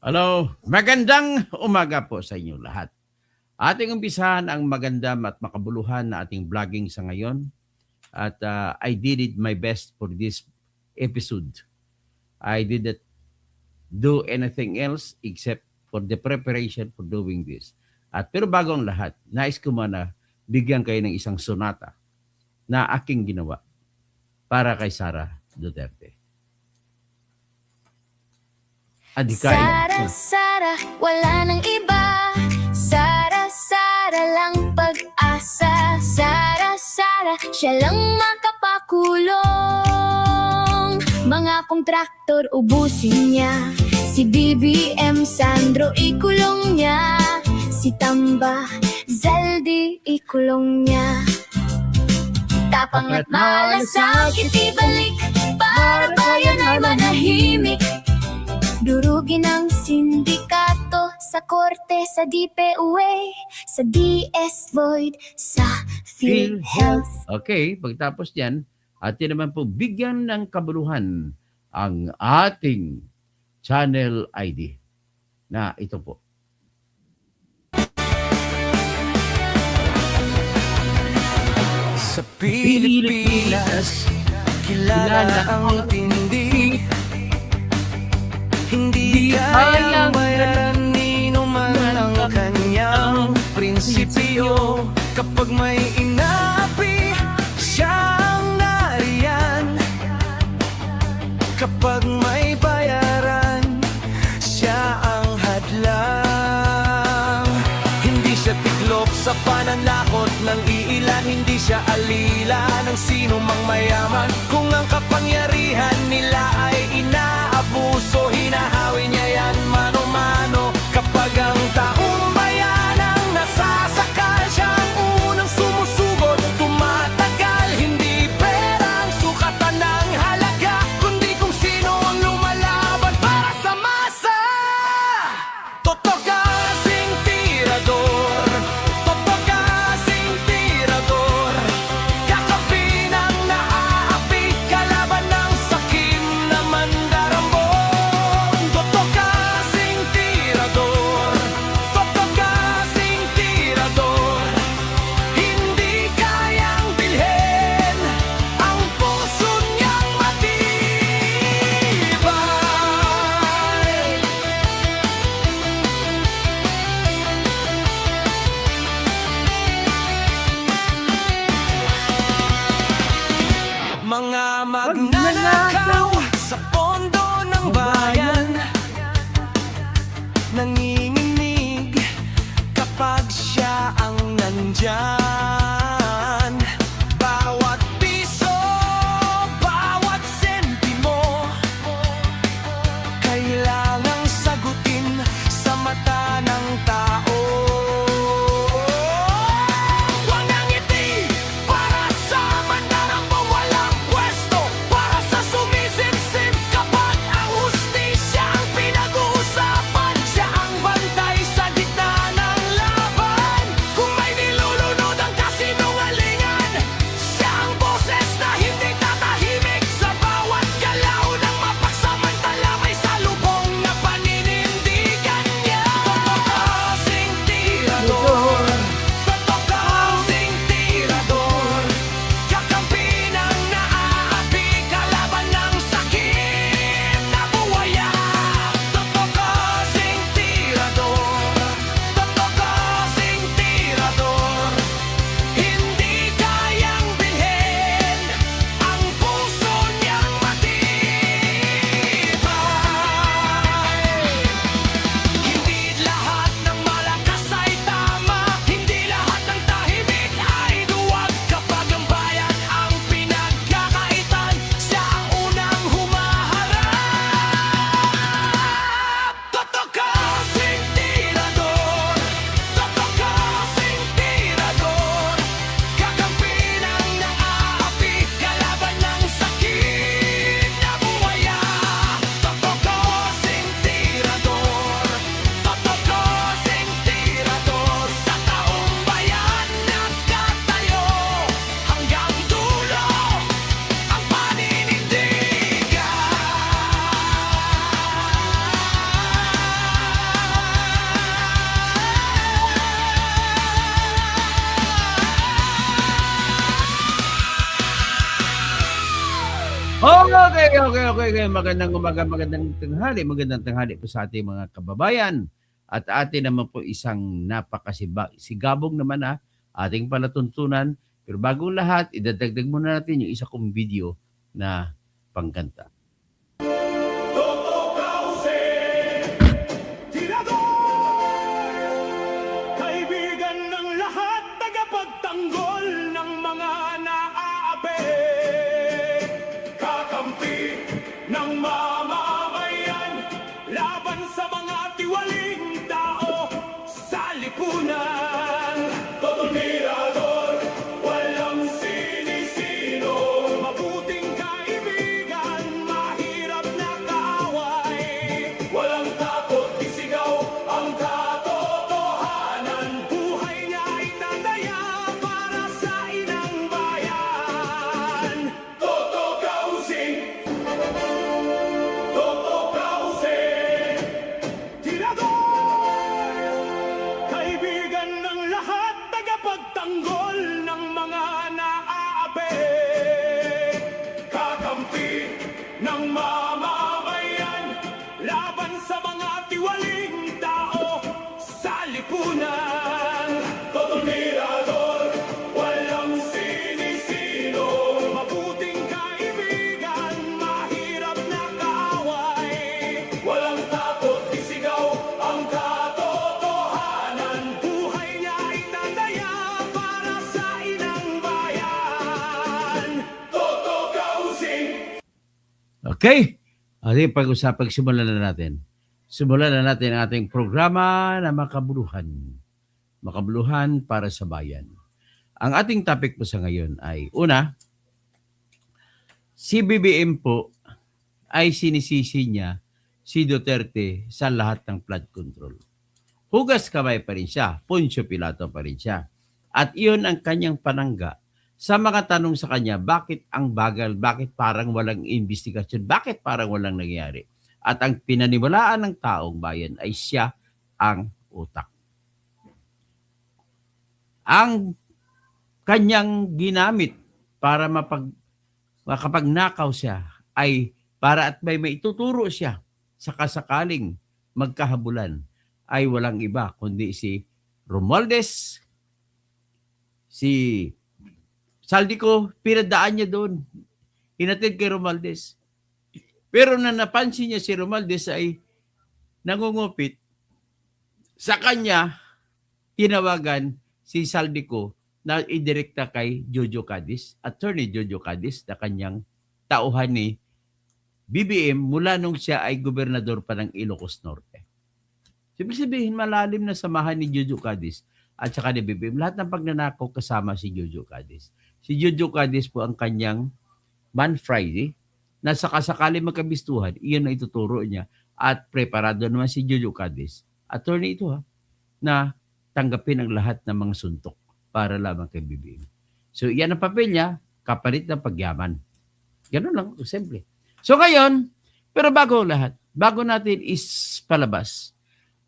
Hello, magandang umaga po sa inyo lahat. Ating umpisahan ang maganda at makabuluhan na ating vlogging sa ngayon. At I did it my best for this episode. I didn't do anything else except for the preparation for doing this. Pero bago ang lahat, nais ko muna bigyan kayo ng isang sonata na aking ginawa para kay Sara Duterte. Sara, Sara, wala nang iba. Sara, Sara lang pag-asa. Sara, Sara, siya lang makapakulong. Mga kontraktor ubusin niya. Si BBM Sandro ikulong niya. Si Tamba Zaldi ikulong niya. Tapang at malasakit ibalik, para bayan ay manahimik. Durugin ang sindikato sa korte, sa DPUA, sa DS Void, sa PhilHealth. Okay, pagtapos yan, atin naman po bigyan ng kabuluhan ang ating channel ID na ito po. Sa Pilipinas, kilala ang tindi. Hindi kayang bayaran nino man ang kanyang prinsipyo. Kapag may inapi, siyang nariyan. Kapag may bayaran, siya ang hadlang. Hindi siya tiklop sa pananakot ng iilan. Hindi siya alila ng sino mang mayaman. Kung ang kapangyarihan nila ay inaabuso, hinahawi niya yan mano-mano. Kapag ang taong bayan ang nasasakal, siya ang unang sumusugot, tumatagal. Hindi perang sukatan ng halaga, kundi kung sino ang lumalaban para sa masa. Toto kasing tirador, toto kasing tirador. Kakapi ng naaapi, kalaban ng sakim na mandarambong. Toto kasing tirador, toto kasing tirador. Hindi kayang bilhin ang puso niyang matibay. Mga magnanakaw sa pondo ng bayan, nanginginig kapag siya ang nandyan. Bawat piso, bawat sentimo, kailangang sagutin sa mata ng tao. Walang ngiti para sa mandarambong walang pwesto, para sa sumisip-sip kapag ang hustisya ang pinag-uusapan. Siya ang bantay sa gitna ng laban. Kung may nilulunod Okay. Magandang umaga, magandang tanghali po sa ating mga kababayan. At atin naman po isang napakasigabong naman ating palatuntunan. Pero bagong lahat, idadagdag muna natin yung isa kong video na pangkanta. Toto Cauce, tirador, kaibigan ng lahat, tagapagtanggol ng mga naaapi, kakampi ng mamamayan, laban sa mga tiwaling tao sa lipunan. Toto tirador, walang sinisino, mabuting kaibigan, mahirap na kaaway, walang takot, isigaw ang katotohanan, buhay niya ay tandaya para sa inang bayan. Toto Cauce, tirador, kaibigan ng lahat, tagapagtanggol ng mga naaapi, kakampi ng mamamayan, laban sa mga tiwaling tao sa lipunan. Toto tirador, walang sinisino, mabuting kaibigan, mahirap na kaaway, walang takot, isigaw ang katotohanan, buhay niya ay tandaya para sa inang bayan. Toto Cauce. Okay? Ating simulan na natin. Simulan na natin ang ating programa na makabuluhan. Makabuluhan para sa bayan. Ang ating topic po sa ngayon ay, una, si BBM po ay sinisisi niya si Duterte sa lahat ng flood control. Hugas kamay pa rin siya, Poncio Pilato pa rin siya. At iyon ang kanyang panangga sa mga tanong sa kanya, bakit ang bagal, bakit parang walang investigasyon, bakit parang walang nangyayari. At ang pinaniwalaan ng taong bayan ay siya ang utak. Ang kanyang ginamit para makapagnakaw siya ay para at may maituturo siya sa kasakaling magkahabulan ay walang iba kundi si Romualdez, si Saldico, pinadaan niya doon. Hinatid kay Romualdez. Pero na napansin niya si Romualdez ay nangungupit, sa kanya tinawagan si Saldico na idirekta kay Jojo Cadiz, Attorney Jojo Cadiz, na kanyang tauhan ni BBM mula nung siya ay gobernador pa ng Ilocos Norte. Ibig sabihin, malalim na samahan ni Jojo Cadiz at saka ni BBM. Lahat ng pagnanakaw kasama si Jojo Cadiz. Si Jojo Cadiz po ang kanyang Man Friday na sakasakali magkabistuhan, iyon na ituturo niya at preparado naman si Jojo Cadiz. Attorney ito na tanggapin ang lahat ng mga suntok para lamang kay BBM. So yan ang papel niya, kapalit ng pagyaman. Ganun lang, simple. So ngayon, pero bago lahat, bago natin palabas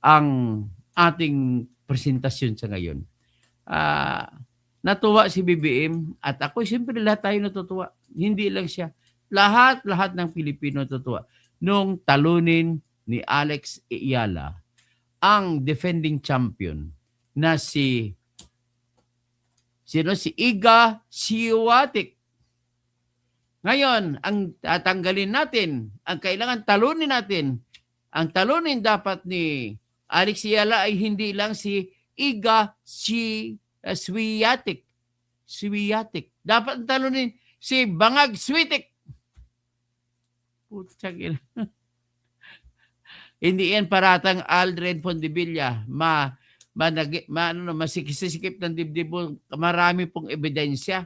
ang ating presentasyon sa ngayon, natuwa si BBM at ako, siyempre lahat tayo natutuwa. Hindi lang siya. Lahat ng Pilipino natutuwa. Nung talunin ni Alex Eala ang defending champion na si Iga Swiatek. Ngayon, ang tatanggalin natin, ang kailangan talunin natin, ang talunin dapat ni Alex Eala ay hindi lang si Iga Swiatek. Dapat talunin si Bangag Swiatek. Putsak ina. Hindi yan paratang Aldred Pondevilla. Masikisikip ng dibdib mo. Marami pong ebidensya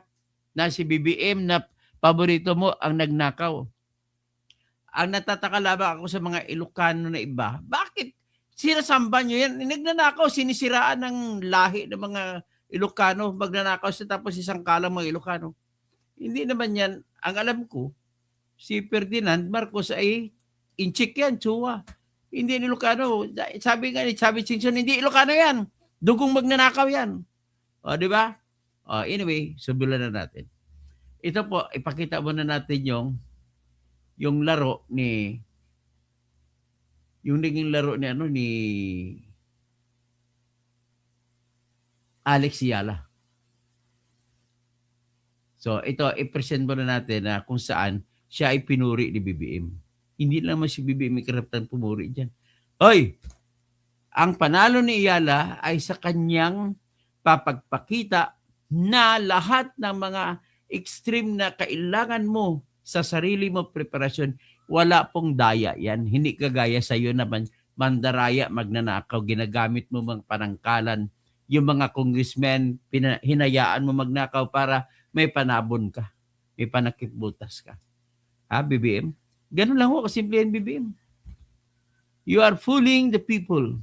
na si BBM na paborito mo ang nagnakaw. Ang natataka lamang ako sa mga Ilocano na iba, bakit sinasamba nyo yan? Nagnanakaw, sinisiraan ng lahi ng mga Ilocano, magnanakaw siya tapos isang kalang mga Ilocano. Hindi naman yan, ang alam ko, si Ferdinand Marcos ay inchik yan, tsuwa. Hindi Ilocano. Sabi Singson, hindi Ilocano yan. Dugong magnanakaw yan. O, di ba? Anyway, subulan na natin. Ito po, ipakita muna natin yung yung laro ni yung naging laro ni ni Alex Yala. So ito i-present muna natin na kung saan siya ay pinuri ni BBM. Hindi naman si BBM may karapatan pumuri diyan. Hoy, ang panalo ni Yala ay sa kanyang papagpakita na lahat ng mga extreme na kailangan mo sa sarili mo preparasyon, wala pong daya yan. Hindi kagaya sa iyo naman mandaraya, magnanakaw, ginagamit mo mga panangkalan. Yung mga congressmen, hinayaan mo magnakaw para may panabon ka. May panakipbutas ka. Ha, BBM? Ganun lang ho, kasimple yan, BBM. You are fooling the people.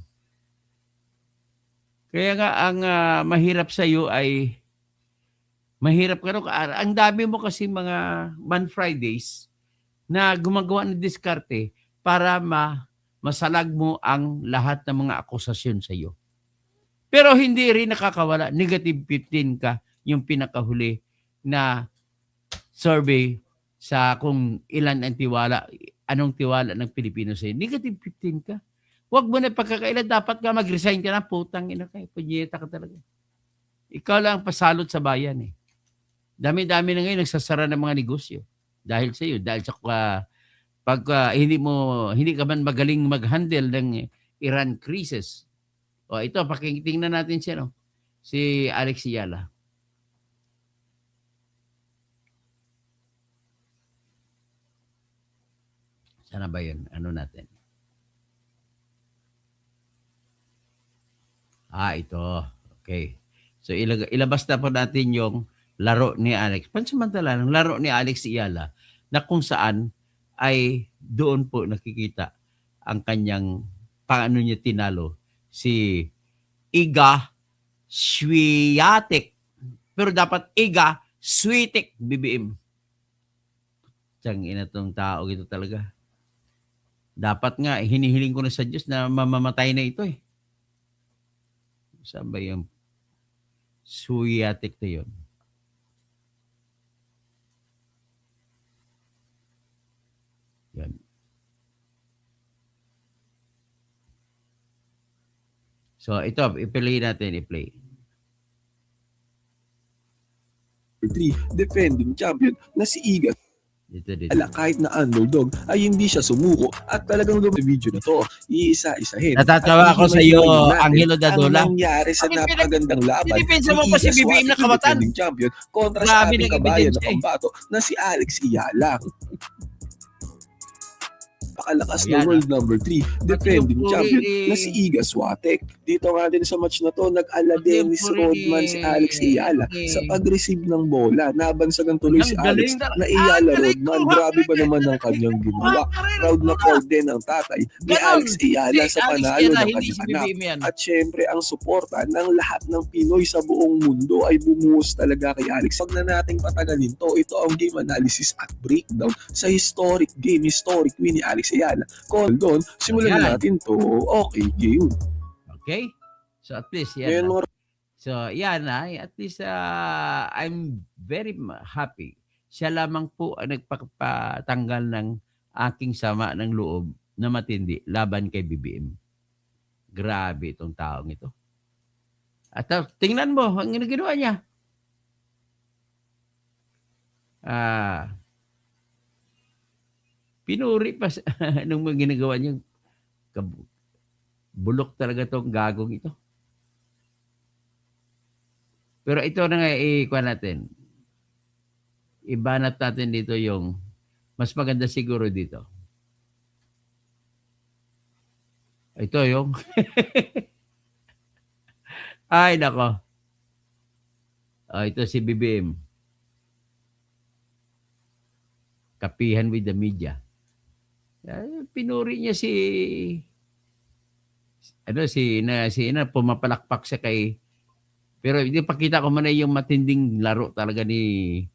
Kaya nga ang mahirap sa iyo ay mahirap ka rin. Ang dami mo kasi mga Man Fridays na gumagawa ng diskarte para masalag mo ang lahat ng mga akusasyon sa iyo. Pero hindi rin nakakawala. Negative 15 ka yung pinakahuli na survey sa kung ilan ang tiwala, anong tiwala ng Pilipino sa iyo. Negative 15 ka. Huwag mo na pagkakailan, dapat ka mag-resign ka na, putang ina ka, punyeta ka talaga. Ikaw lang pasalot sa bayan eh. Dami-dami na ngayon nagsasara ng mga negosyo dahil sa iyo, dahil sa hindi ka man magaling mag-handle ng Iran crisis. O ito, pakitingnan natin siya, no? Si Alex Yala. Sana ba yun? Ano natin? Ito. Okay. So ilabas na po natin yung laro ni Alex. Pansamantala, ng laro ni Alex Yala na kung saan ay doon po nakikita ang kanyang paano niya tinalo si Iga Swiatek. Pero dapat Iga Swiatek, BBM. Tiyang ina tong tao ito talaga. Dapat nga, hinihiling ko na sa Diyos na mamamatay na ito eh. Saan ba yung Swiatek na yun? Yan. So ito, i-play natin, i-play. 3 defending champion na si Iga Dito. kahit na underdog ay hindi siya sumuko at talagang sa video na to iisa-isahin. Natatawa ako sa iyo, Angelo Dadula. Ang nangyari sa napakagandang laban Pinipinsa mo pa si Iga BBM na Swiatek, kamatan. defending champion kontra Grabe sa ating ng kabayan na ebidensya eh. pambato na si Alex Yala. Pakalakas na Ayan, world number 3 defending yung champion puri- na si Iga Swiatek. Dito nga din sa match na to, nag-ala Dennis Rodman si Alex Ayala sa pag-receive ng bola. Nabansagan tuloy si Ang Alex galing talaga. na Ayala Ang galing Rodman. ko, Grabe ba naman ang kanyang ginawa? Proud na proud din ang tatay ni Alex Ayala sa panalo ng hindi si kanyang anak. BBM yan. At syempre, ang suporta ng lahat ng Pinoy sa buong mundo ay bumuhos talaga kay Alex. Huwag na nating patagalin to. Ito ang game analysis at breakdown sa historic win ni Alex Ayala. Kung doon, simulan na Ayan. natin to. Okay, game. Okay? So at least yan. Ngayon mga So yan ay at least I'm very happy. Siya lamang po ang nagpapatanggal ng aking sama ng loob na matindi laban kay BBM. Grabe itong taong ito. At tingnan mo ang ginagawa niya. Pinuri pa nung mga ginagawa niya. Bulok talaga tong gagong ito. Pero ito na nga ikuha natin. Ibanat natin dito yung mas maganda siguro dito. Ito yung ay nako. Ito si BBM. Kapihan with the media. Pinuri niya si pumapalakpak siya kay. Pero hindi pakita ko muna yung matinding laro talaga ni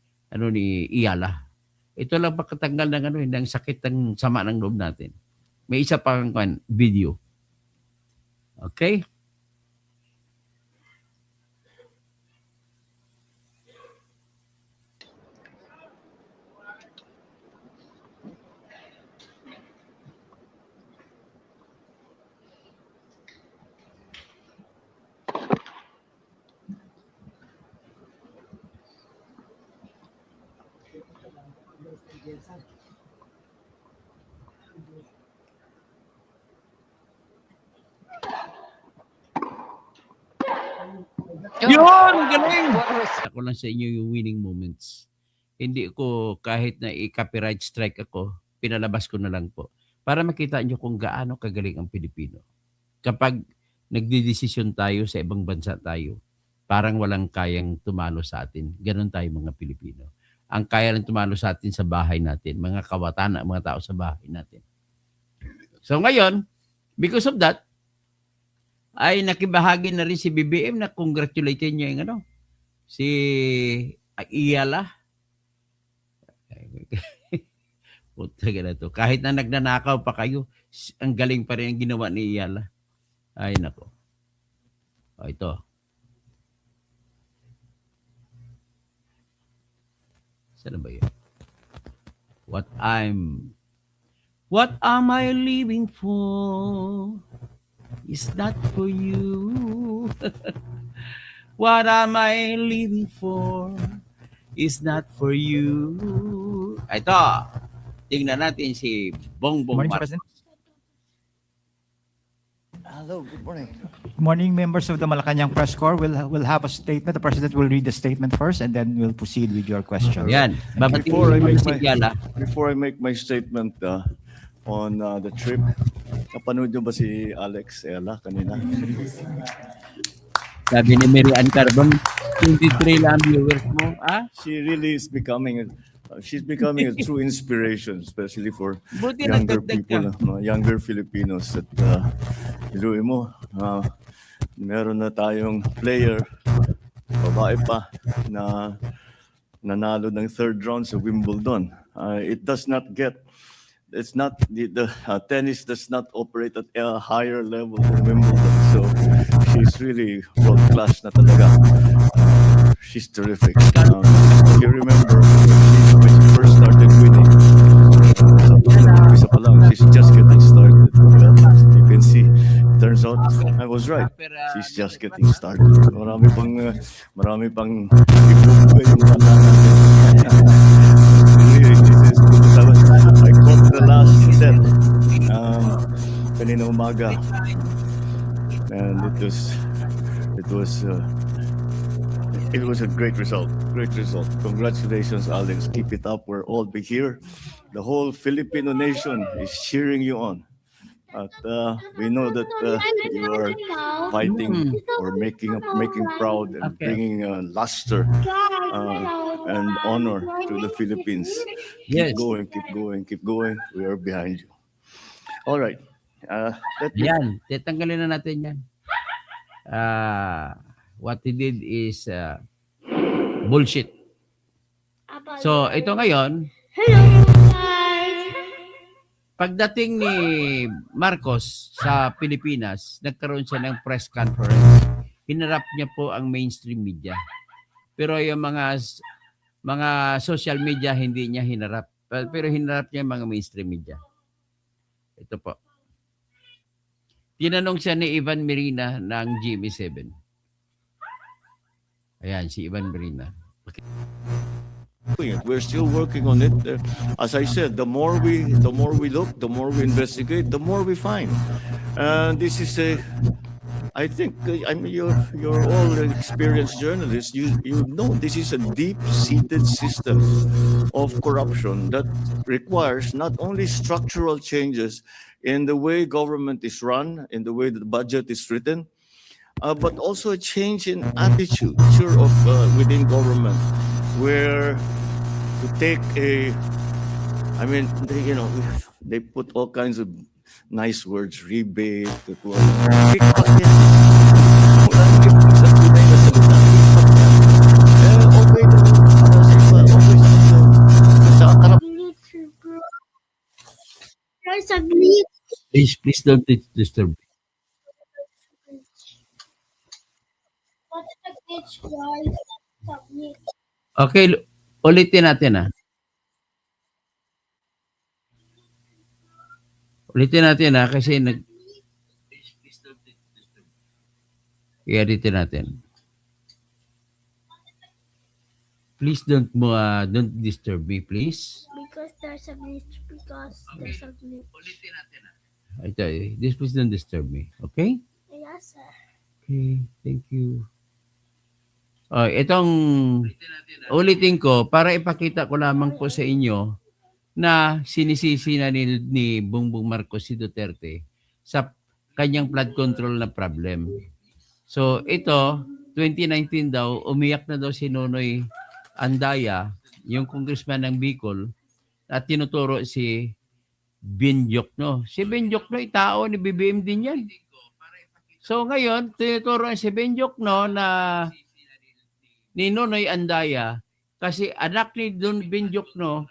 Iyala. Ito lang pagkatanggal ng sakit ng sama ng loob natin. May isa pang video. Okay? Yun! Galing! Ako lang sa inyo yung winning moments. Hindi ko kahit na i-copyright strike ako, pinalabas ko na lang po. Para makita nyo kung gaano kagaling ang Pilipino. Kapag nagdidesisyon tayo sa ibang bansa tayo, parang walang kayang tumalo sa atin. Ganon tayo mga Pilipino. Ang kaya lang tumalo sa atin sa bahay natin, mga kawatan, mga tao sa bahay natin. So ngayon, because of that, ay nakibahagi na rin si BBM na congratulating niya yung si Iyala. Puta ka na to. Kahit na nagnanakaw pa kayo, ang galing pa rin ang ginawa ni Iyala. Ay nako. O ito. Saan ba yun? What am I living for? Is not for you. What am I living for? Is not for you. Ito. Tingnan natin si Bongbong Morning, Marcos. President. Hello, good morning. Good morning, members of the Malacanang Press Corps. We'll have a statement. The President will read the statement first, and then we'll proceed with your questions. Yan. Babatiin Before I mo make si my- Iyala. Before I make my statement on the trip, napanood niyo ba si Alex Ella kanina? Sabi ni Mary Ann Carbon, 23 lang viewers mo. Ah? She really is she's becoming a true inspiration, especially for Buti younger nagdagdag people, ka. mga younger Filipinos. At iluwi mo, meron na tayong player, babae pa, na nanalo ng third round sa Wimbledon. It's not the tennis does not operate at a higher level than Wimbledon. So she's really world class na talaga. She's terrific. If you remember when she first started winning, isa pa lang, she's just getting started. Well, you can see, turns out I was right. She's just getting started. Marami pang ibubuhay yung bata natin. Really, I caught the last set kanina umaga, and it was a great result. Great result. Congratulations, Alex. Keep it up. We're all big here. The whole Filipino nation is cheering you on. At we know that you are fighting or making proud and Okay. bringing luster and honor to the Philippines. Yes. Keep going, keep going, keep going. We are behind you. All right. Let me Yan. Tatanggalin na natin yan. What he did is bullshit. So, ito ngayon, Hello, guys! pagdating ni Marcos sa Pilipinas, nagkaroon siya ng press conference. Hinarap niya po ang mainstream media. Pero yung mga social media, hindi niya hinarap. Pero hinarap niya yung mga mainstream media. Ito po. Tinanong siya ni Ivan Merina ng GMA7. Ayan, si Ivan Merina. doing it. We're still working on it. As I said, the more we look, the more we investigate, the more we find. And this is I think, I mean, you're all experienced journalists. You know this is a deep-seated system of corruption that requires not only structural changes in the way government is run, in the way the budget is written, but also a change in attitude, of within government, where to take I mean, they put all kinds of nice words, rebate, kickback yan. Wala nang kickback sa tunay na salita. Okay na para sa iba, okay sa karap. Guys, saglit. Please don't disturb. Okay, ulitin natin Ulitin natin kasi i-editin natin. Please don't disturb me, please. Because there's a glitch. Ulitin natin Ito, please don't disturb me. Okay? Yes, sir. Okay, thank you. Itong ulitin ko para ipakita ko lamang po sa inyo na sinisisi na ni Bongbong Marcos si Duterte sa kanyang flood control na problem. So ito, 2019 daw, umiyak na daw si Nonoy Andaya, yung congressman ng Bicol, at tinuturo si Ben Diokno. Si Ben Diokno, tao ni BBM din yan. So ngayon, tinuturo si Ben Diokno na ni Nonoy Andaya kasi anak ni Don Ben Diokno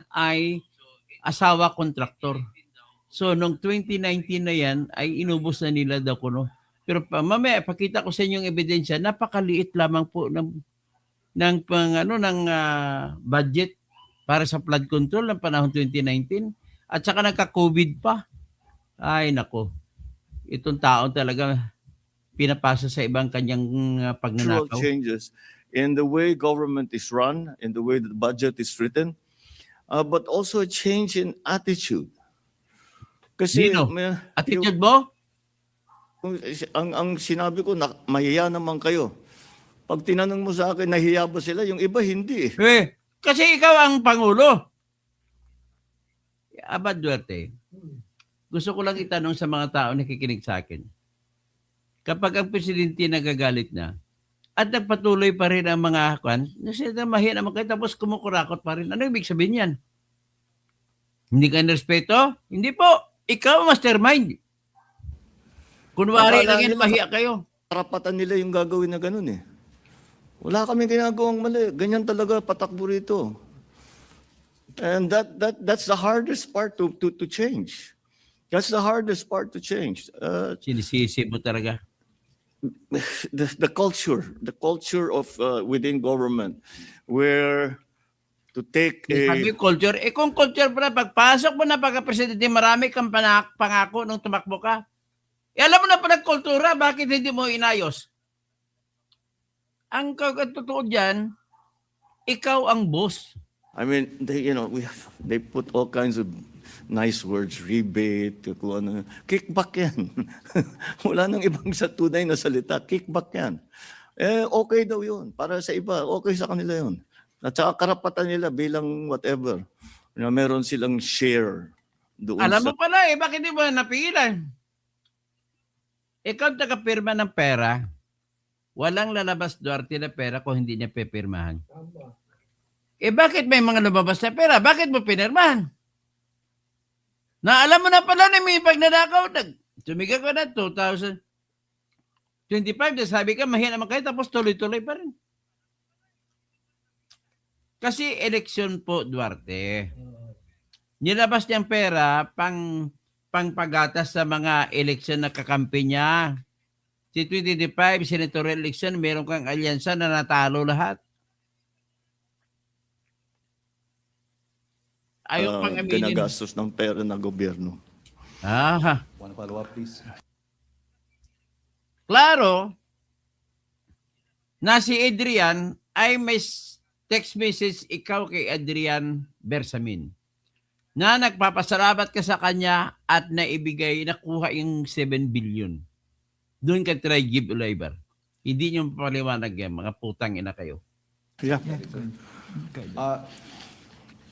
ay asawa kontraktor. So nung 2019 na yan ay inubos na nila daw kuno. Pero mamaya pakita ko sa inyo yung ebidensya, napakaliit lamang po ng budget para sa flood control ng panahon 2019 at saka nagka-COVID pa. Ay nako. Itong tao talaga pinapasa sa ibang kanyang Structural pagnanakaw. changes in the way government is run, in the way the budget is written, but also a change in attitude. Kasi Nino, may- attitude mo? ang sinabi ko, mahiya naman kayo. Pag tinanong mo sa akin, nahiya ba sila? Yung iba, hindi. Kasi ikaw ang Pangulo. Abad Duarte, gusto ko lang itanong sa mga tao na nakikinig sa akin. Kapag ang presidente nagagalit na, at nagpatuloy pa rin ang mga mahiya naman kayo, tapos kumukurakot pa rin. Ano ibig sabihin yan? Hindi ka nirespeto? Hindi po. Ikaw mastermind. Kunwari Akala lang yan, nila- mahiya kayo. Karapatan nila yung gagawin na ganun eh. Wala kaming ginagawang mali. Ganyan talaga patakbo rito. And that's the hardest part to change. That's the hardest part to change. Sinisisi mo talaga. The culture of within government, where to take Sabi culture. Kung culture pala, pagpasok mo na pagka-presidente, marami kang pangako nung tumakbo ka. Alam mo na pala kultura, bakit hindi mo inayos? Ang totoo dyan, ikaw ang boss. I mean, they put all kinds of nice words, rebate, kung ano. Kickback yan. Wala nang ibang sa tunay na salita. Kickback yan. Okay daw yun. Para sa iba, okay sa kanila yun. At saka karapatan nila bilang whatever. Na meron silang share doon Alam sa... mo pala bakit di mo napigilan? Ikaw taga-pirma ng pera, walang lalabas Duarte na pera kung hindi niya pepirmahan. Bakit may mga lumabas na pera? Bakit mo pinirmahan? Na alam mo na pala na may pagnanakaw, tumiga ka na 2025, sabi ka, mahiya naman kayo, tapos tuloy-tuloy pa rin. Kasi eleksyon po, Duarte. Nilabas niyang pera pangpagatas sa mga eleksyon na kakampi niya. Si 2025, senatorial election, meron kang alyansa na natalo lahat. Ayaw pang aminin. Ginagastos ng pera ng gobyerno. One follow-up, please. Klaro na si Adrian ay may text message ikaw kay Adrian Bersamin na nagpapasalamat ka sa kanya at nakuha yung 7 billion. Doon ka try give labor. Hindi nyo paliwanag yan, mga putang ina kayo. Yeah.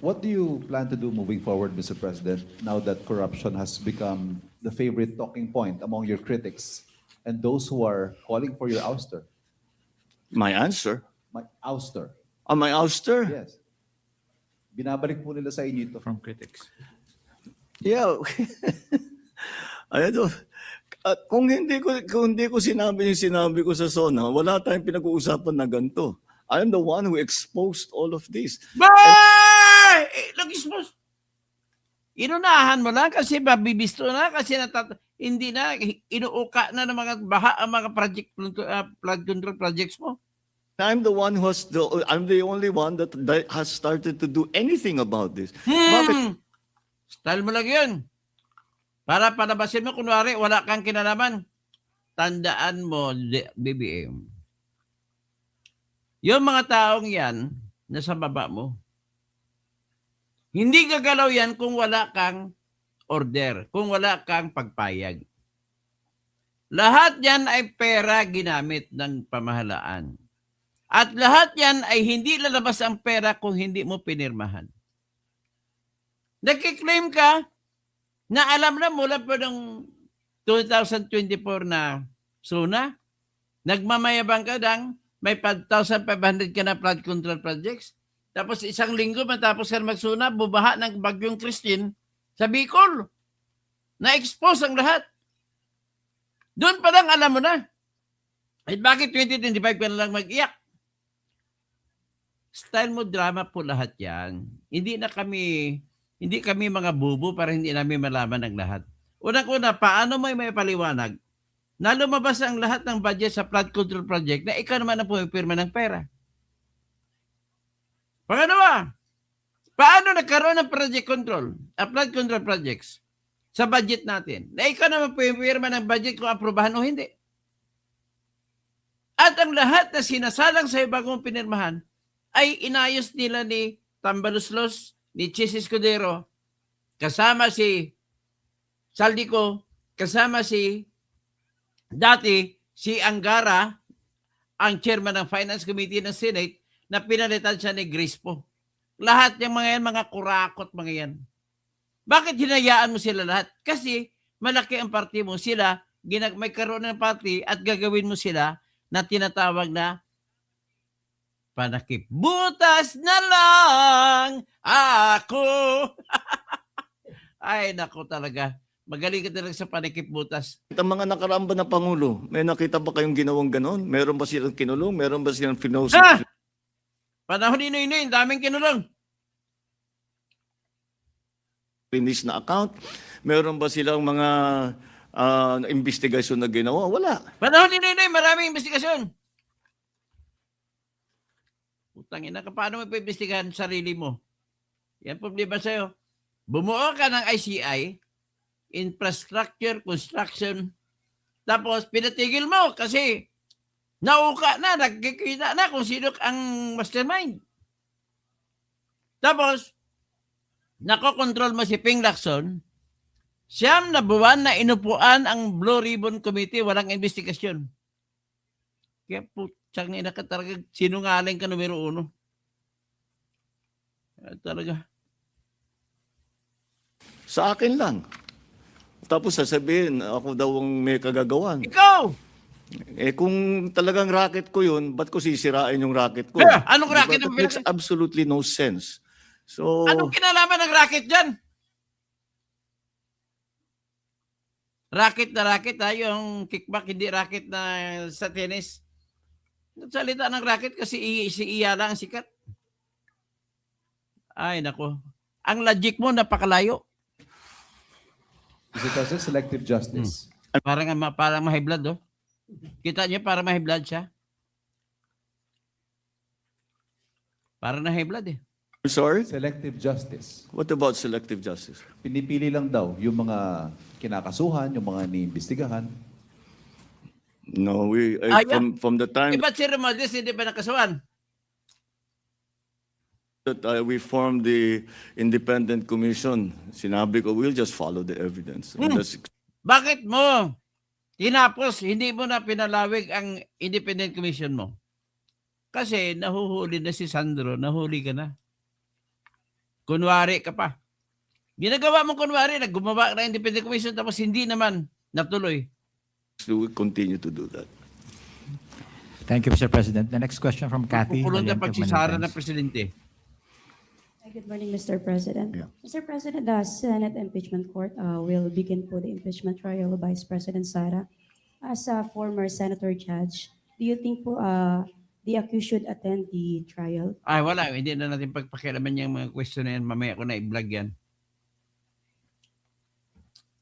What do you plan to do moving forward, Mr. President, now that corruption has become the favorite talking point among your critics and those who are calling for your ouster? My answer? My ouster. My ouster? Yes. Binabalik po nila sa inyo ito. From critics. Yeah. Ano, kung hindi ko sinabi yung sinabi ko sa SONA, wala tayong pinag-uusapan na ganito. I am the one who exposed all of this. Nag-expose. Inunahan mo lang kasi mabibisto na kasi hindi na inuuka na ng mga mga project flood control projects mo. I'm the one I'm the only one that has started to do anything about this. Bakit? Style mo lang yun. Para palabasin mo, kunwari, wala kang kinalaman. Tandaan mo, BBM. Yung mga taong yan, nasa baba mo. Hindi gagalaw yan kung wala kang order, kung wala kang pagpayag. Lahat yan ay pera ginamit ng pamahalaan. At lahat yan ay hindi lalabas ang pera kung hindi mo pinirmahan. Nagkiklaim ka na alam na mula pa ng 2024 na SUNA, nagmamayabang ka dang may 5,500 ka na flood control projects. Tapos isang linggo matapos ka magsuna, bubaha ng bagyong Christine sa Bicol. Na-expose ang lahat. Doon pa lang alam mo na. At bakit 2025 ka na lang mag-iyak? Style mo, drama po lahat yan. Hindi kami mga bubo para hindi namin malaman ang lahat. Unang-una, paano may paliwanag na lumabas ang lahat ng budget sa flood control project na ikaw naman ang pumipirma ng pera? Pangalawa, paano nagkaroon ng project control, flood control projects sa budget natin na ikaw naman pumipirma ng budget kung aprobahan o hindi? At ang lahat na sinasalang sa bagong pinirmahan ay inayos nila ni Tambaluslos, ni Chis Escudero, kasama si Saldico, kasama si Angara, ang chairman ng Finance Committee ng Senate, na pinalitan siya ni Grispo. Lahat yung mga yan, mga kurakot mga yan. Bakit hinayaan mo sila lahat? Kasi malaki ang party mo. Sila, may karoon ng party at gagawin mo sila na tinatawag na panakip. Butas na lang ako. Ay, nako talaga. Magaling ka talaga sa panikip butas. Ang mga nakaraang ba na Pangulo, may nakita ba kayong ginawang ganon? Meron ba silang kinulong? Meron ba silang finos? Panahon ni Noy, daming kinulong. Finish na account? Meron ba silang mga investigasyon na ginawa? Wala. Panahon ni Noy, maraming investigasyon. Putang ina ka, paano mo ipimbestigahan sarili mo? Yan problema sa'yo. Bumuo ka ng ICI, infrastructure, construction, tapos pinatigil mo kasi nauka na, nagkikita na kung sino ang mastermind. Tapos, nakokontrol mo si Ping Lacson, 9 na buwan na inupuan ang Blue Ribbon Committee, walang investigasyon. Kaya putsang ina ka talaga, sinungaling ka numero 1. Talaga. Sa akin lang. Tapos sasabihin, ako daw ang may kagagawan. Ikaw! Eh kung talagang racket ko yun, ba't ko sisirain yung racket ko? Anong racket Diba? ang That makes absolutely no sense. So, Anong kinalaman ng racket dyan? Racket na racket ha, yung kickback, hindi racket na sa tennis. Nagsalita ng racket kasi si Iya lang ang sikat. Ay, nako. Ang logic mo napakalayo. Mr. President, selective justice. Parang ma-high blood, oh. Kita niyo, parang ma-high blood siya. Parang na high blood, eh. I'm sorry? Selective justice. What about selective justice? Pinipili lang daw yung mga kinakasuhan, yung mga niimbestigahan. No, from the time Ba't si Romualdez hindi pa nakasuhan? that we formed the independent commission, sinabi ko, we'll just follow the evidence. And that's Bakit mo tinapos, hindi mo na pinalawig ang independent commission mo? Kasi nahuhuli na si Sandro, nahuli ka na. Kunwari ka pa. Ginagawa mo kunwari, naggumawa ka ng independent commission tapos hindi naman natuloy. we will continue to do that. Thank you, Mr. President. The next question from Kathy. Pukulong na Valiente of pagsisara Manila ng Times. presidente. Good morning, Mr. President. Yeah. Mr. President, the Senate Impeachment Court will begin for the impeachment trial of Vice President Sara. As a former senator judge, do you think po the accused should attend the trial? Ay, wala. Hindi na natin pagpakialaman yung mga question na yan. Mamaya ko na i-vlog yan.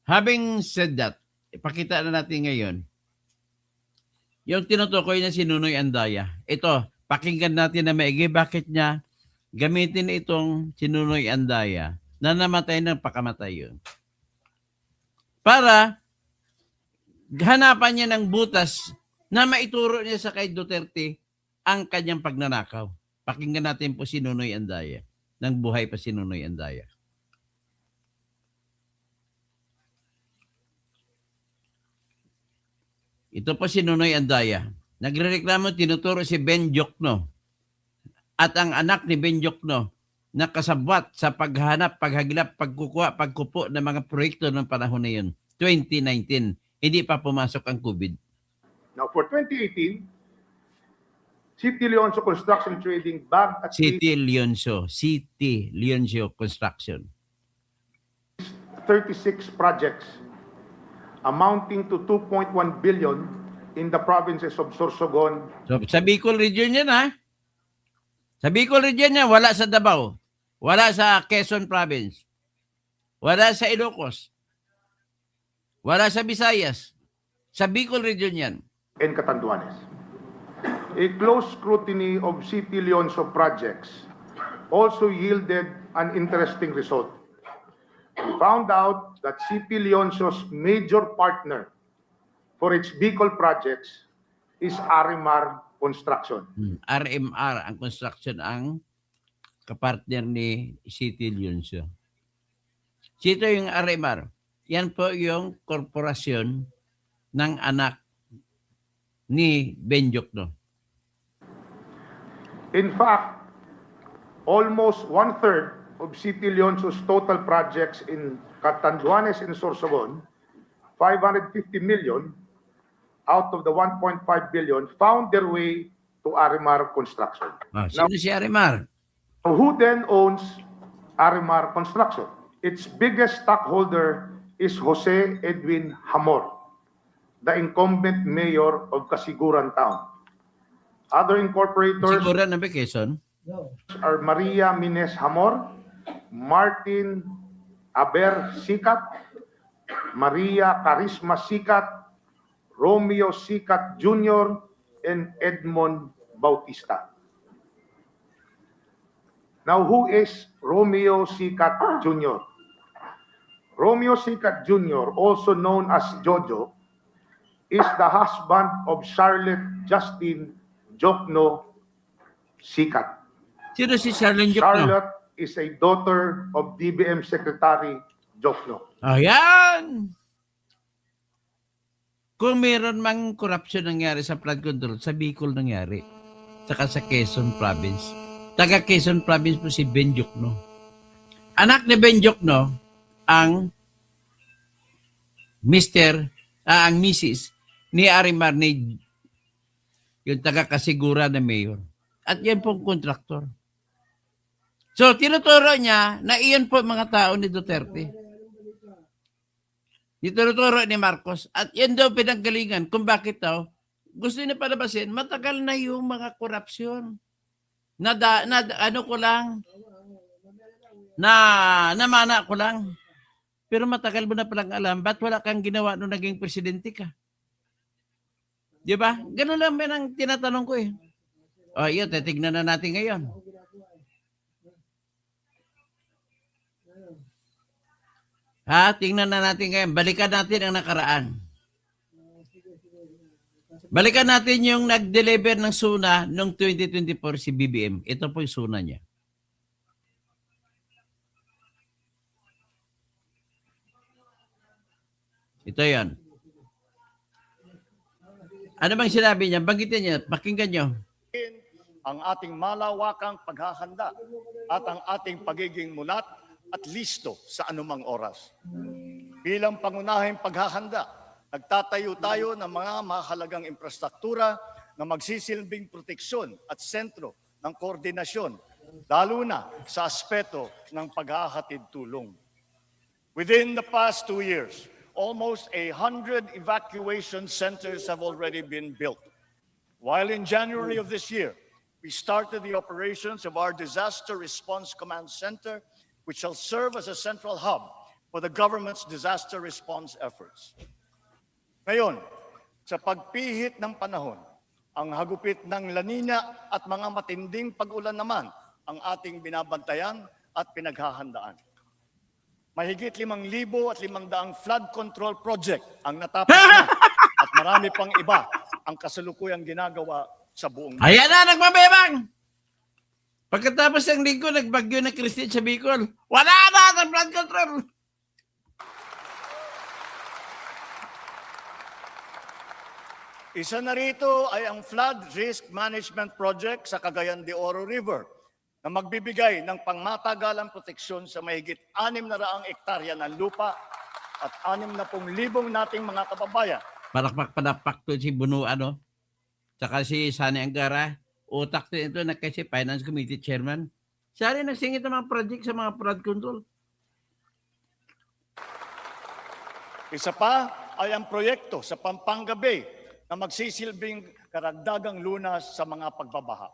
Having said that, ipakita na natin ngayon yung tinutukoy na si Nunoy Andaya. Ito, pakinggan natin na maigi bakit niya gamitin itong si Nunoy Andaya na namatay ng pakamatay yun. Para hanapan niya ng butas na maituro niya sa kay Duterte ang kanyang pagnanakaw. Pakinggan natin po si Nunoy Andaya. Nang buhay pa si Nunoy Andaya. Ito po si Nunoy Andaya. Nagrereklamo, tinuturo si Ben Jokno at ang anak ni Ben Jokno na kasabwat sa paghanap, paghagilap, pagkukuha, pagkupo ng mga proyekto ng panahon na yun. 2019, hindi pa pumasok ang COVID. Now, for 2018, City Leonso Construction Trading bagged at least City Leoncio Construction. 36 projects amounting to 2.1 billion in the provinces of Sorsogon, So, sa Bicol region yan, ha? Sa Bicol region yan, wala sa Davao. Wala sa Quezon Province. Wala sa Ilocos. Wala sa Visayas. Sa Bicol region yan. and Catanduanes. A close scrutiny of City Leonso projects also yielded an interesting result. We found out that City Leonso's major partner for its Bicol projects is Arimar Construction. RMR, ang construction, ang kapartner ni City Leoncio. Sito yung RMR. Yan po yung korporasyon ng anak ni Ben Jokno. In fact, almost one-third of City Leonso's total projects in Catanduanes and Sorsogon, 550 million out of the 1.5 billion, found their way to Arimar Construction. Sino si RMR? Who then owns Arimar Construction? Its biggest stockholder is Jose Edwin Hamor, the incumbent mayor of Casiguran Town. Other incorporators Siguro na ba, Quezon? are Maria Mines Hamor, Martin Aber Sikat, Maria Carisma Sikat, Romeo Sikat Jr., and Edmond Bautista. Now, who is Romeo Sikat Jr.? Romeo Sikat Jr., also known as Jojo, is the husband of Charlotte Justine Jokno Sikat. Sino si Charlene Jokno? Charlotte is a daughter of DBM Secretary Jokno. Ayan! Kung meron mang corruption nangyari sa flood control, sa Bicol nangyari. Saka sa Quezon Province. Taga Quezon Province po si Ben Jokno. Anak ni Ben Jokno, ang ang Mrs. ni Arimar, ni yung taga-kasigura na mayor. At yan pong kontraktor. So, tinuturo niya na iyan po mga tao ni Duterte. Tinuturo ni Marcos. At yan daw pinanggalingan kung bakit daw gusto niya palabasin, matagal na yung mga korupsyon. Namana ko lang. Pero matagal mo na palang alam, ba't wala kang ginawa nung naging presidente ka? Di ba? Ganun lang ba ang tinatanong ko eh. O, yun, titignan na natin ngayon. Tingnan na natin ngayon. Balikan natin ang nakaraan. Balikan natin yung nag-deliver ng SUNA noong 2024 si BBM. Ito po yung SUNA niya. Ito yan. Ano bang sinabi niya? Banggitin niya. Pakinggan niyo. Ang ating malawakang paghahanda at ang ating pagiging mulat at listo sa anumang oras. Bilang pangunahing paghahanda, nagtatayo tayo ng mga mahalagang infrastruktura na magsisilbing proteksyon at sentro ng koordinasyon, lalo na sa aspeto ng paghahatid tulong. Within the past 2 years, almost 100 evacuation centers have already been built. While in January of this year, we started the operations of our Disaster Response Command Center, which shall serve as a central hub for the government's disaster response efforts. Ngayon, sa pagpihit ng panahon, ang hagupit ng La Nina at mga matinding pag-ulan naman ang ating binabantayan at pinaghahandaan. Mahigit 5,500 flood control project ang natapos na at marami pang iba ang kasalukuyang ginagawa sa buong mundo. Ayan na, nagmabebang! Pagkatapos ng linggo, nagbagyo na Christine sa Bicol. Wala na sa flood control! Isa na rito ay ang Flood Risk Management Project sa Cagayan de Oro River na magbibigay ng pangmatagalang proteksyon sa mahigit 600 ektarya ng lupa at 60,000 nating mga kababayan. Palakpak to si Buno, ano? Tsaka si Sani Angara. Utak din ito na kasi Finance Committee Chairman. Siya rin nagsingit ng mga project sa mga flood control. Isa pa ay ang proyekto sa Pampanga Bay na magsisilbing karagdagang lunas sa mga pagbabaha.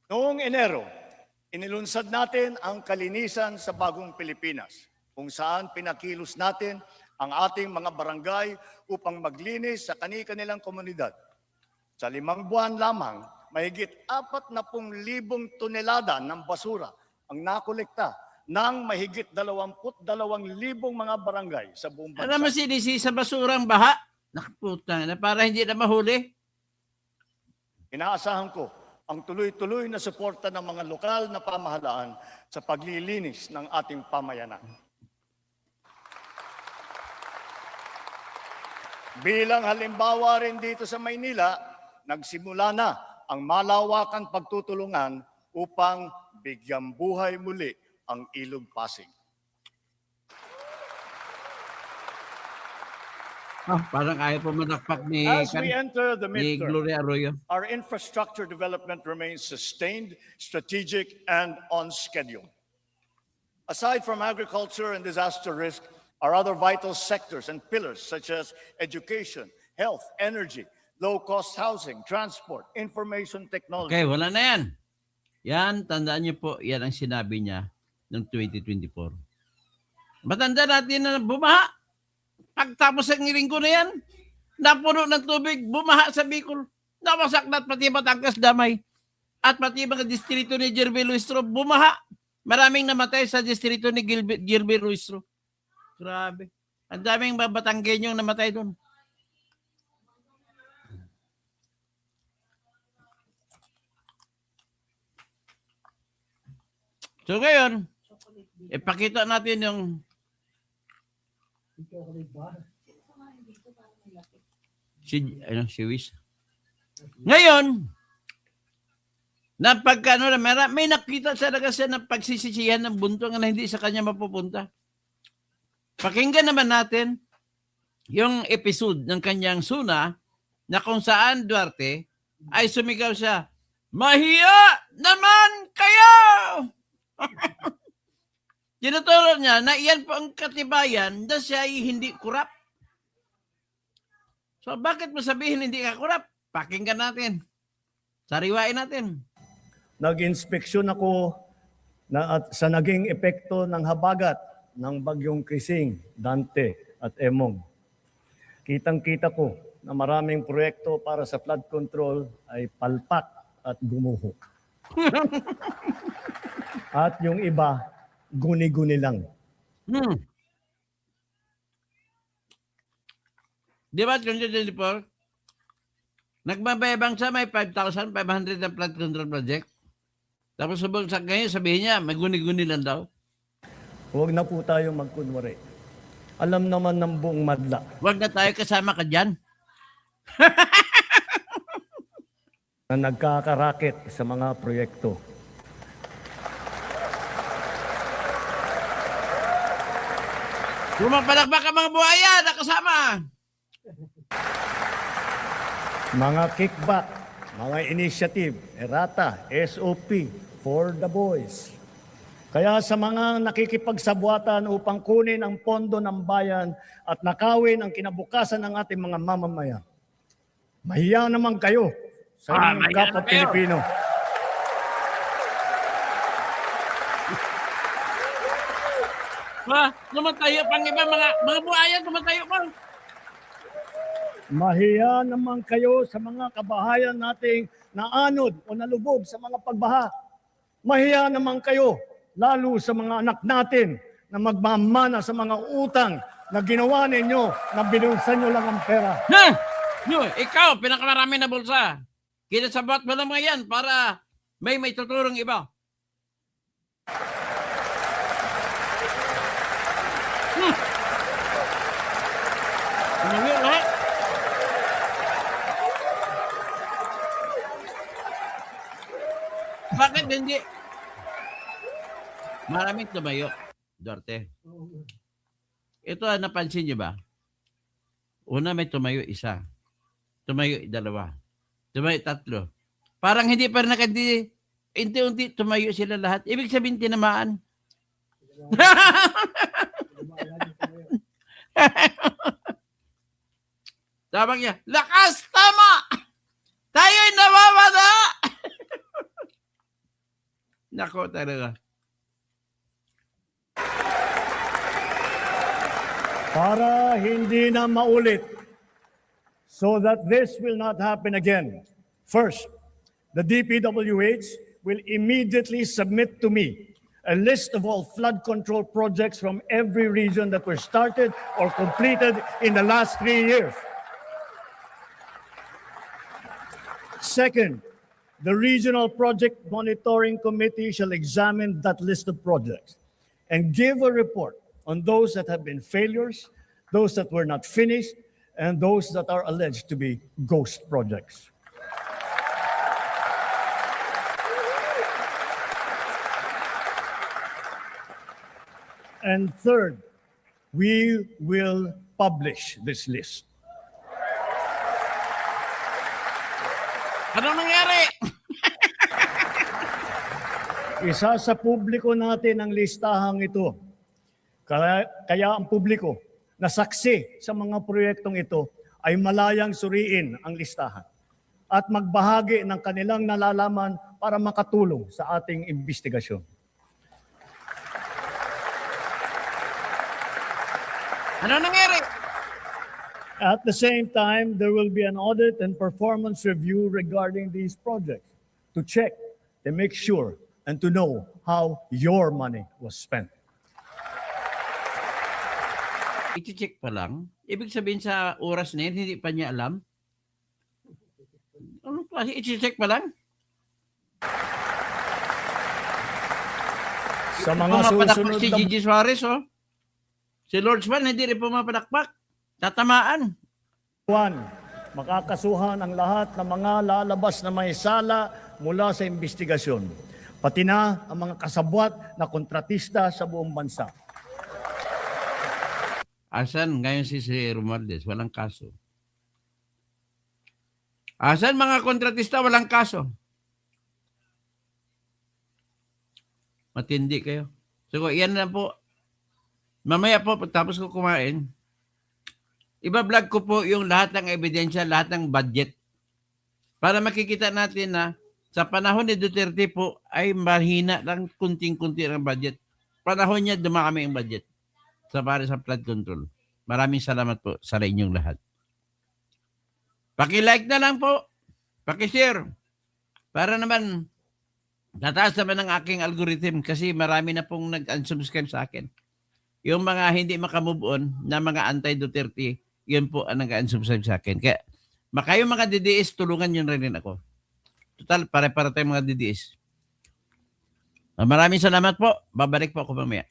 Noong Enero, inilunsad natin ang kalinisan sa Bagong Pilipinas, kung saan pinakilos natin ang ating mga barangay upang maglinis sa kani-kanilang komunidad. Sa 5 buwan lamang, mahigit 40,000 tonelada ng basura ang nakolekta ng mahigit 22,000 mga barangay sa buong bansa. Ano masinisi sa basurang baha? Nakaputang na para hindi na mahuli. Inaasahan ko ang tuloy-tuloy na suporta ng mga lokal na pamahalaan sa paglilinis ng ating pamayanan. Bilang halimbawa rin dito sa Maynila, nagsimula na ang malawakan pagtutulungan upang bigyang buhay muli ang Ilog Pasig. Parang ayaw pa manakpak ni, As we enter the ni midterm, Gloria Arroyo. our infrastructure development remains sustained, strategic, and on schedule. Aside from agriculture and disaster risk, our other vital sectors and pillars such as education, health, energy, low-cost housing, transport, information technology. Okay, wala na yan. Yan, tandaan niyo po, yan ang sinabi niya noong 2024. Matanda natin na bumaha. Pagtapos ang linggo na yan, napuno ng tubig, bumaha sa Bicol. Nawasak na at pati Batangas damay. At pati mga distrito ni Jerby Luistro, bumaha. Maraming namatay sa distrito ni Jerby Luistro. Grabe. Ang daming Batanggenyong namatay doon. So ngayon, ipakita natin yung si Wish. Ngayon, may nakita talaga siya ng pagsisisihan ng buntong na hindi sa kanya mapupunta. Pakinggan naman natin yung episode ng kanyang suna na kung saan Duarte ay sumigaw siya, "Mahiya naman kayo!" Tinuturo niya na iyan po ang katibayan na siya ay hindi kurap. So bakit mo sabihin hindi ka kurap? Pakinggan natin. Sariwain natin. Nag-inspeksyon ako sa naging epekto ng habagat ng bagyong Krising, Dante at Emong. Kitang-kita ko na maraming proyekto para sa flood control ay palpak at gumuho. At yung iba, guni-guni lang. Di ba, 2024? Nagbabayabang siya may 5,500 na flood control project. Tapos sa ngayon sabihin niya, may guni-guni lang daw. Huwag na po tayo magkunwari. Alam naman ng buong madla. Huwag na tayo kasama ka dyan. Na nagkakaraket sa mga proyekto. Lumapalakpak ka mga buhaya na kasama. Mga kickback, mga initiative, errata, SOP, for the boys. Kaya sa mga nakikipagsabwatan upang kunin ang pondo ng bayan at nakawin ang kinabukasan ng ating mga mamamayan, mahiya naman kayo sa inyong kapwa Pilipino. Tumatayo pang iba, mga buhaya, tumatayo pa. Mahiya naman kayo sa mga kabahayan nating naanod o nalubog sa mga pagbaha. Mahiya naman kayo, lalo sa mga anak natin na magmamana sa mga utang na ginawa ninyo na binulsan nyo lang ang pera. Ikaw, pinakamarami na bulsa. Kinasabot mo lang mga yan para may tuturong iba. Ano yun, lahat? hindi. Maraming tumayo, Duterte. Ito, napansin niyo ba? Una, may tumayo isa. Tumayo dalawa. Tumayo tatlo. Parang hindi pa rin nakandi. Unti-unti tumayo sila lahat. Ibig sabihin, tinamaan. Sabi niya, lakas, tama! Tayo'y nawawala! Nako talaga. Para hindi na maulit, so that this will not happen again. First, the DPWH will immediately submit to me a list of all flood control projects from every region that were started or completed in the last 3 years. Second, the Regional Project Monitoring Committee shall examine that list of projects and give a report on those that have been failures, those that were not finished, and those that are alleged to be ghost projects. And third, we will publish this list. Ano nangyari? Isa sa publiko natin ang listahang ito. Kaya ang publiko na saksi sa mga proyektong ito ay malayang suriin ang listahan at magbahagi ng kanilang nalalaman para makatulong sa ating investigasyon. Ano nangyari? At the same time, there will be an audit and performance review regarding these projects to check, to make sure, and to know how your money was spent. I-check pa lang. Ibig sabihin sa oras na yun, hindi pa niya alam. Ano pa? I-check pa lang? Sa mga Pumapadakpak susunod si na Gigi Suarez, oh. Si Lord Swan, hindi rin pumapadakpak. Tatamaan. buwan, makakasuhan ang lahat ng mga lalabas na may sala mula sa investigasyon, pati na ang mga kasabwat na kontratista sa buong bansa. Asan ngayon si Romualdez? Walang kaso. Asan mga kontratista? Walang kaso. Matindi kayo. So, yan na po. Mamaya po, tapos ko kumain, iba-vlog ko po yung lahat ng ebidensya, lahat ng budget. Para makikita natin na sa panahon ni Duterte po ay mahina lang, kunting-kunti ang budget. Panahon niya, dumami ang budget para sa flood control. Maraming salamat po sa inyong lahat. Paki-like na lang po. Paki-share. Para naman tataas naman ang aking algorithm kasi marami na pong nag-unsubscribe sa akin. Yung mga hindi makamove on na mga anti-Duterte, yun po ang nag-unsubscribe sa akin. Kaya kayong mga DDS, tulungan nyo rin ako. Total, pare-para tayong mga DDS. Maraming salamat po. Babalik po ako mamaya.